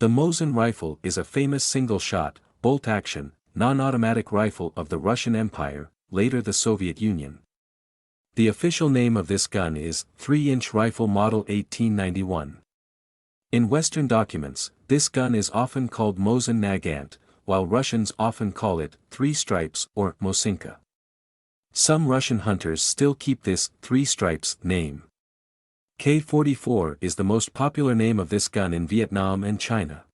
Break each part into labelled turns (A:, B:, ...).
A: The Mosin rifle is a famous single-shot, bolt-action, non-automatic rifle of the Russian Empire, later the Soviet Union. The official name of this gun is 3-inch rifle model 1891. In Western documents, this gun is often called Mosin Nagant, while Russians often call it 3 stripes or Mosinka. Some Russian hunters still keep this 3 stripes name. K-44 is the most popular name of this gun in Vietnam and China.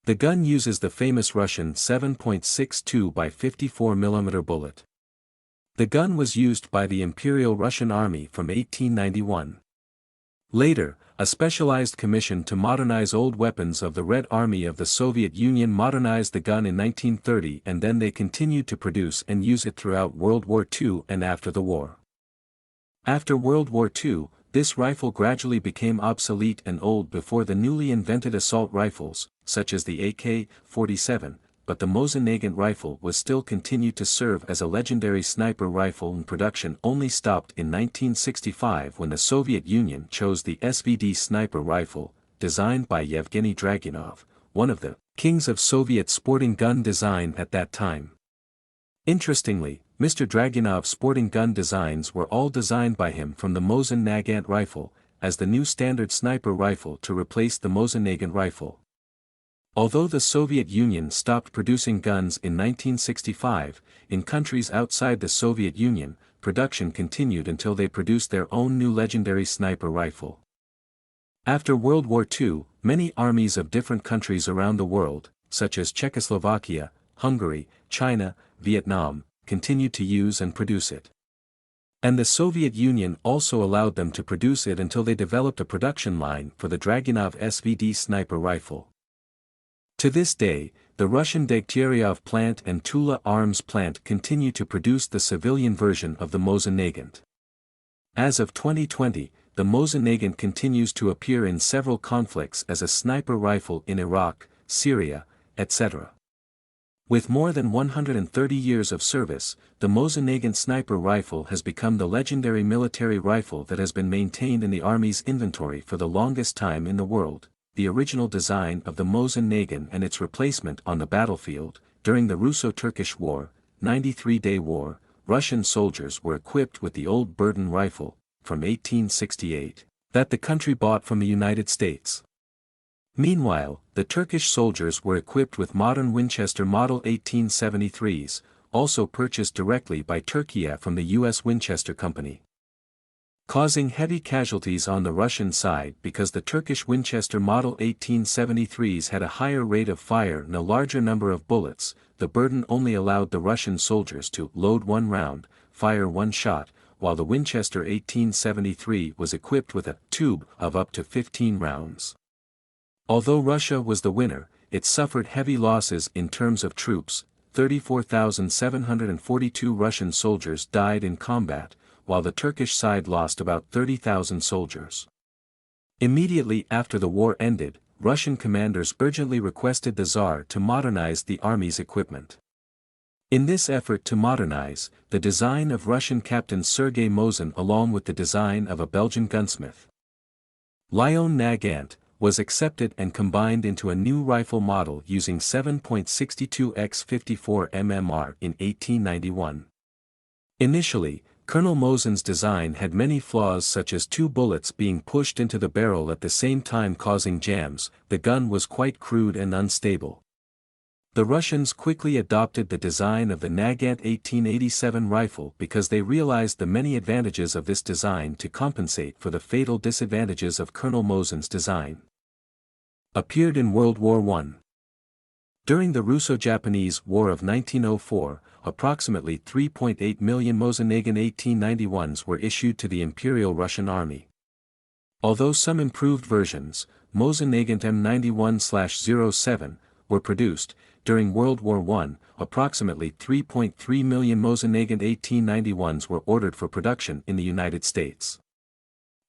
A: The gun uses the famous Russian 7.62 by 54 mm bullet. The gun was used by the Imperial Russian Army from 1891. Later, a specialized commission to modernize old weapons of the Red Army of the Soviet Union modernized the gun in 1930, and then they continued to produce and use it throughout World War II and after the war. After World War II, this rifle gradually became obsolete and old before the newly invented assault rifles, such as the AK-47, but the Mosin Nagant rifle was still continued to serve as a legendary sniper rifle, and production only stopped in 1965 when the Soviet Union chose the SVD sniper rifle, designed by Yevgeny Dragunov, one of the kings of Soviet sporting gun design at that time. Interestingly, Mr. Dragunov's sporting gun designs were all designed by him from the Mosin Nagant rifle, as the new standard sniper rifle to replace the Mosin Nagant rifle. Although the Soviet Union stopped producing guns in 1965, in countries outside the Soviet Union, production continued until they produced their own new legendary sniper rifle. After World War II, many armies of different countries around the world, such as Czechoslovakia, Hungary, China, Vietnam, continued to use and produce it. And the Soviet Union also allowed them to produce it until they developed a production line for the Dragunov SVD sniper rifle. To this day, the Russian Degtyaryov plant and Tula Arms plant continue to produce the civilian version of the Mosin Nagant. As of 2020, the Mosin Nagant continues to appear in several conflicts as a sniper rifle in Iraq, Syria, etc. With more than 130 years of service, the Mosin Nagant sniper rifle has become the legendary military rifle that has been maintained in the Army's inventory for the longest time in the world. The original design of the Mosin Nagant and its replacement on the battlefield. During the Russo-Turkish War, 93-day war, Russian soldiers were equipped with the old Burden rifle, from 1868, that the country bought from the United States. Meanwhile, the Turkish soldiers were equipped with modern Winchester Model 1873s, also purchased directly by Turkey from the U.S. Winchester Company, causing heavy casualties on the Russian side because the Turkish Winchester Model 1873s had a higher rate of fire and a larger number of bullets. The Burden only allowed the Russian soldiers to load 1 round, fire 1 shot, while the Winchester 1873 was equipped with a tube of up to 15 rounds. Although Russia was the winner, it suffered heavy losses in terms of troops. 34,742 Russian soldiers died in combat, while the Turkish side lost about 30,000 soldiers. Immediately after the war ended, Russian commanders urgently requested the Tsar to modernize the army's equipment. In this effort to modernize, the design of Russian Captain Sergei Mosin along with the design of a Belgian gunsmith, Leon Nagant, was accepted and combined into a new rifle model using 7.62 x 54 mmR in 1891. Initially, Colonel Mosin's design had many flaws, such as 2 bullets being pushed into the barrel at the same time causing jams. The gun was quite crude and unstable. The Russians quickly adopted the design of the Nagant 1887 rifle because they realized the many advantages of this design to compensate for the fatal disadvantages of Colonel Mosin's design. Appeared in World War I. During the Russo-Japanese War of 1904, approximately 3.8 million Mosin Nagant 1891s were issued to the Imperial Russian Army. Although some improved versions, Mosin Nagant M91/07, were produced, during World War I, approximately 3.3 million Mosin Nagant 1891s were ordered for production in the United States.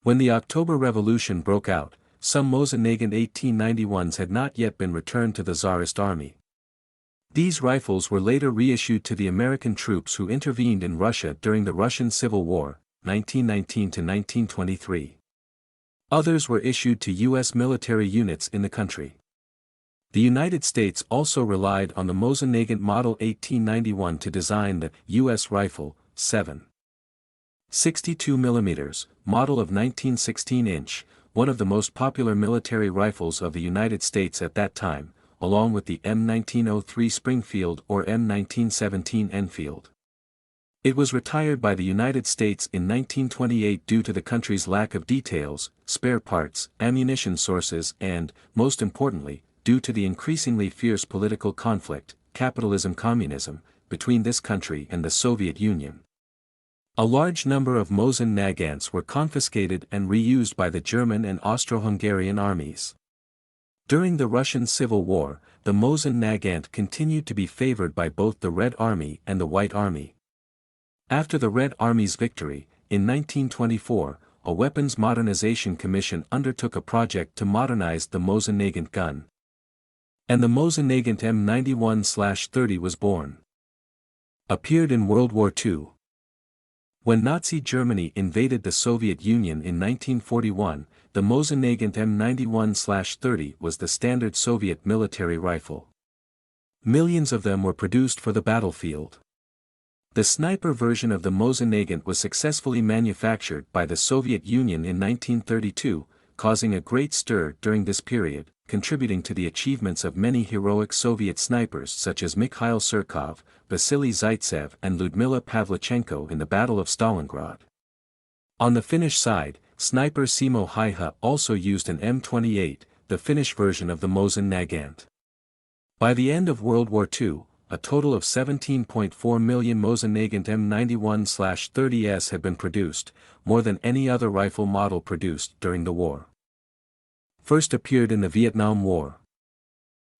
A: When the October Revolution broke out, some Mosin Nagant 1891s had not yet been returned to the Tsarist army. These rifles were later reissued to the American troops who intervened in Russia during the Russian Civil War, 1919 to 1923. Others were issued to U.S. military units in the country. The United States also relied on the Mosin Nagant Model 1891 to design the U.S. rifle, 7.62 mm, model of 1916-inch, one of the most popular military rifles of the United States at that time, along with the M1903 Springfield or M1917 Enfield. It was retired by the United States in 1928 due to the country's lack of details, spare parts, ammunition sources and, most importantly, due to the increasingly fierce political conflict, capitalism-communism, between this country and the Soviet Union. A large number of Mosin Nagants were confiscated and reused by the German and Austro-Hungarian armies. During the Russian Civil War, the Mosin Nagant continued to be favored by both the Red Army and the White Army. After the Red Army's victory, in 1924, a Weapons Modernization Commission undertook a project to modernize the Mosin Nagant gun. And the Mosin Nagant M91/30 was born. Appeared in World War II. When Nazi Germany invaded the Soviet Union in 1941, the Mosin Nagant M91/30 was the standard Soviet military rifle. Millions of them were produced for the battlefield. The sniper version of the Mosin Nagant was successfully manufactured by the Soviet Union in 1932, causing a great stir during this period, contributing to the achievements of many heroic Soviet snipers such as Mikhail Surkov, Vasily Zaitsev and Lyudmila Pavlichenko in the Battle of Stalingrad. On the Finnish side, sniper Simo Häyhä also used an M28, the Finnish version of the Mosin Nagant. By the end of World War II, a total of 17.4 million Mosin Nagant M91/30s had been produced, more than any other rifle model produced during the war. First appeared in the Vietnam War.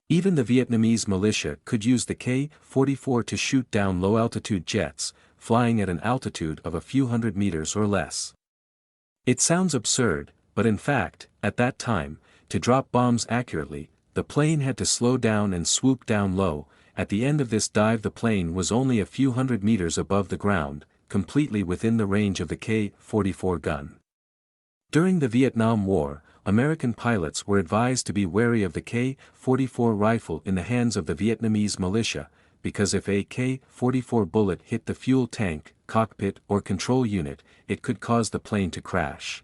A: Even the Vietnamese militia could use the K-44 to shoot down low-altitude jets, flying at an altitude of a few hundred meters or less. It sounds absurd, but in fact, at that time, to drop bombs accurately, the plane had to slow down and swoop down low. At the end of this dive the plane was only a few hundred meters above the ground, completely within the range of the K-44 gun. During the Vietnam War, American pilots were advised to be wary of the K-44 rifle in the hands of the Vietnamese militia, because if a K-44 bullet hit the fuel tank, cockpit or control unit, it could cause the plane to crash.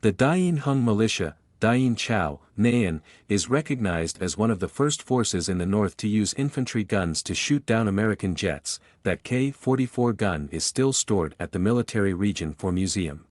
A: The Dien Hung militia, Dien Chau, Nayan, is recognized as one of the first forces in the North to use infantry guns to shoot down American jets. That K-44 gun is still stored at the military region for museum.